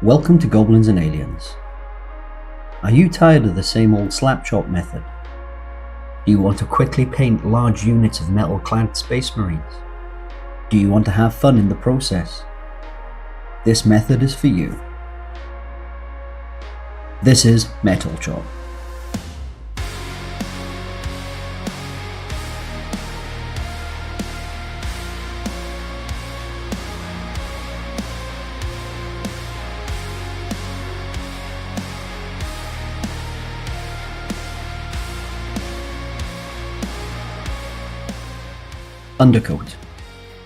Welcome to Goblins and Aliens. Are you tired of the same old slap chop method? Do you want to quickly paint large units of metal-clad space marines? Do you want to have fun in the process? This method is for you. This is Metal Chop. Undercoat.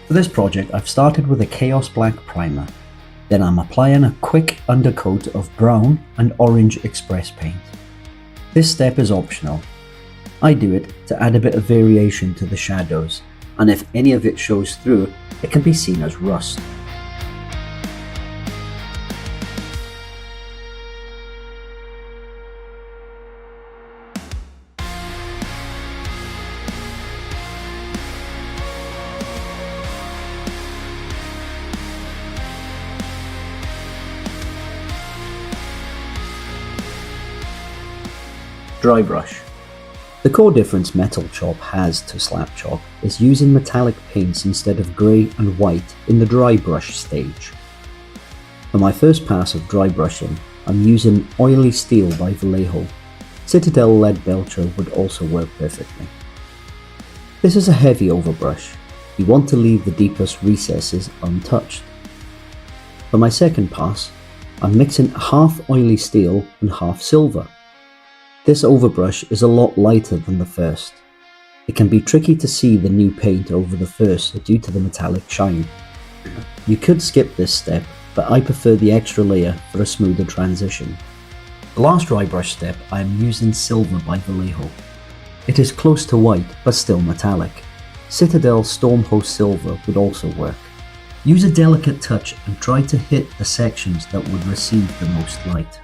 For this project I've started with a Chaos Black primer, then I'm applying a quick undercoat of brown and orange express paint. This step is optional. I do it to add a bit of variation to the shadows, and if any of it shows through, it can be seen as rust. Dry brush. The core difference Metal Chop has to Slap Chop is using metallic paints instead of grey and white in the dry brush stage. For my first pass of dry brushing, I'm using Oily Steel by Vallejo. Citadel Lead Belcher would also work perfectly. This is a heavy overbrush. You want to leave the deepest recesses untouched. For my second pass, I'm mixing half Oily Steel and half silver. This overbrush is a lot lighter than the first. It can be tricky to see the new paint over the first due to the metallic shine. You could skip this step, but I prefer the extra layer for a smoother transition. The last dry brush step I am using silver by Vallejo. It is close to white but still metallic. Citadel Stormhost Silver would also work. Use a delicate touch and try to hit the sections that would receive the most light.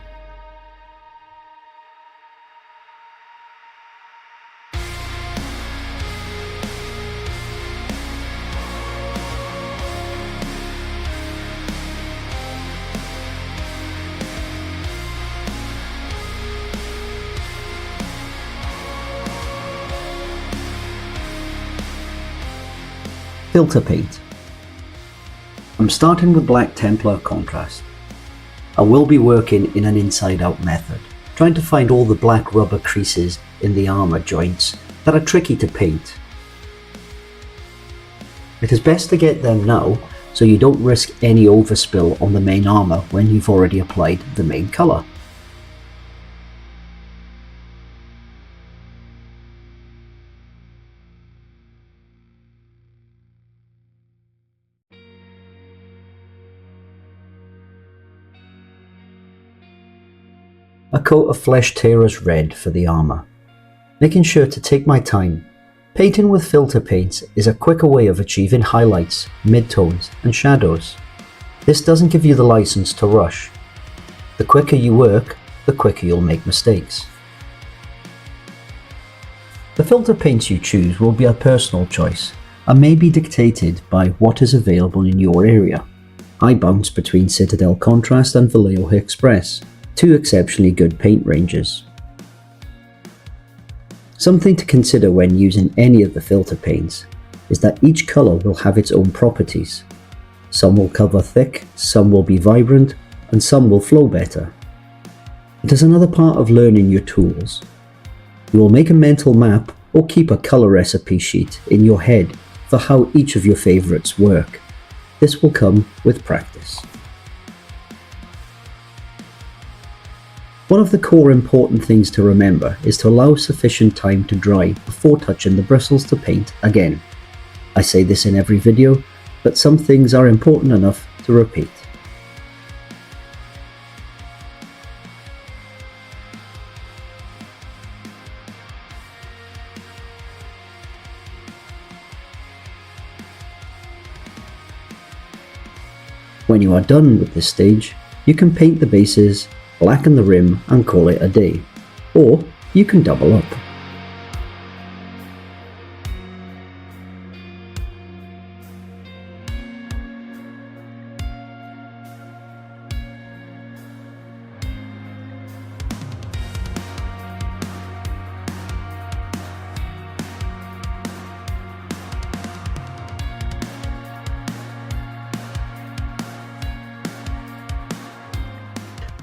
Filter paint. I'm starting with Black Templar contrast. I will be working in an inside-out method, trying to find all the black rubber creases in the armor joints that are tricky to paint. It is best to get them now so you don't risk any overspill on the main armor when you've already applied the main color. A coat of Flesh Tearers Red for the armor. Making sure to take my time. Painting with filter paints is a quicker way of achieving highlights, midtones and shadows. This doesn't give you the license to rush. The quicker you work, the quicker you'll make mistakes. The filter paints you choose will be a personal choice and may be dictated by what is available in your area. I bounce between Citadel Contrast and Vallejo Express. Two exceptionally good paint ranges. Something to consider when using any of the filter paints is that each colour will have its own properties. Some will cover thick, some will be vibrant, and some will flow better. It is another part of learning your tools. You will make a mental map or keep a colour recipe sheet in your head for how each of your favourites work. This will come with practice. One of the core important things to remember is to allow sufficient time to dry before touching the bristles to paint again. I say this in every video, but some things are important enough to repeat. When you are done with this stage, you can paint the bases, blacken the rim and call it a day, or you can double up.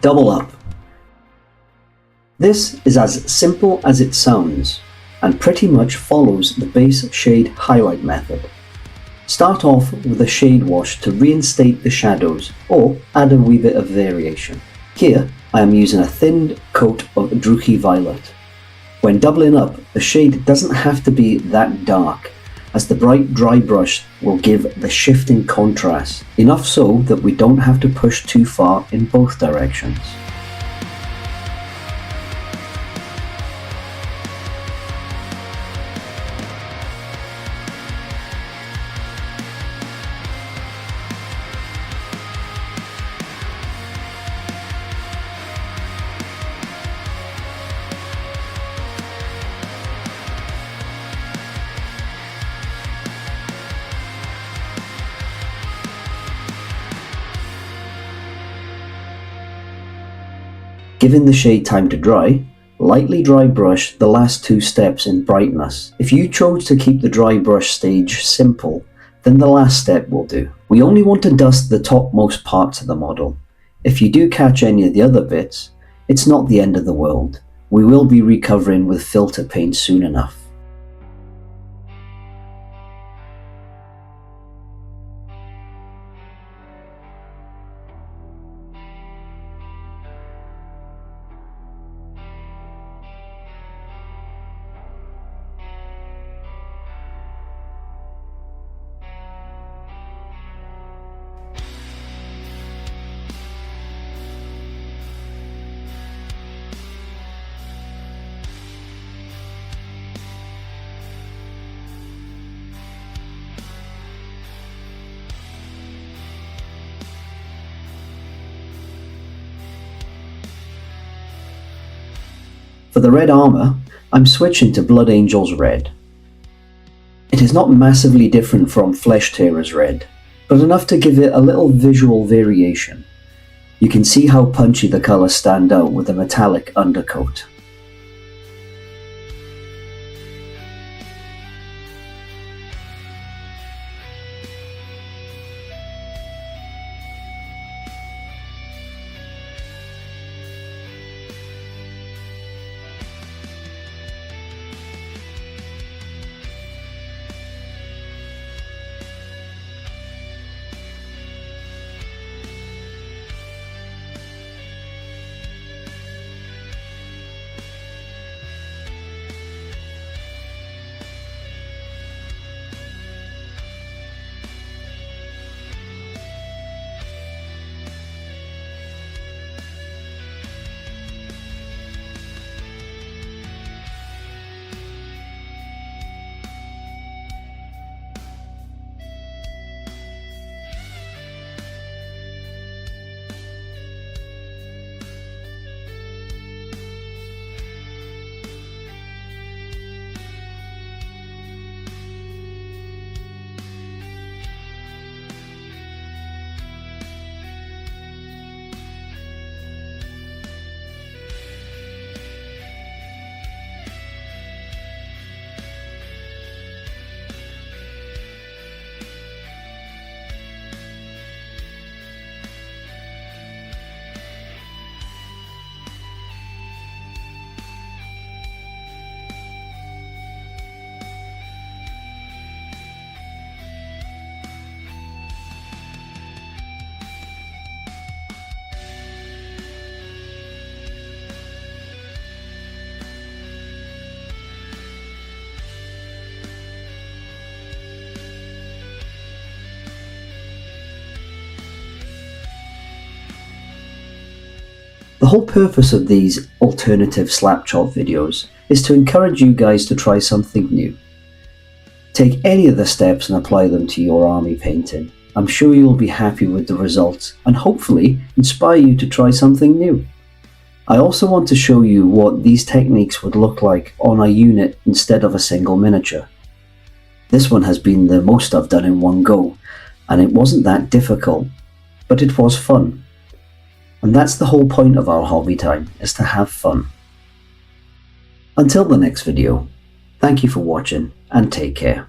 double up. This is as simple as it sounds, and pretty much follows the base shade highlight method. Start off with a shade wash to reinstate the shadows or add a wee bit of variation. Here I am using a thinned coat of Druchii Violet. When doubling up, the shade doesn't have to be that dark, as the bright dry brush will give the shifting contrast, enough so that we don't have to push too far in both directions. Giving the shade time to dry, lightly dry brush the last two steps in brightness. If you chose to keep the dry brush stage simple, then the last step will do. We only want to dust the topmost parts of the model. If you do catch any of the other bits, it's not the end of the world. We will be recovering with filter paint soon enough. For the red armour, I'm switching to Blood Angel's red. It is not massively different from Flesh Tearer's red, but enough to give it a little visual variation. You can see how punchy the colours stand out with the metallic undercoat. The whole purpose of these alternative slap chop videos is to encourage you guys to try something new. Take any of the steps and apply them to your army painting. I'm sure you'll be happy with the results and hopefully inspire you to try something new. I also want to show you what these techniques would look like on a unit instead of a single miniature. This one has been the most I've done in one go, and it wasn't that difficult, but it was fun. And that's the whole point of our hobby time, is to have fun. Until the next video, thank you for watching and take care.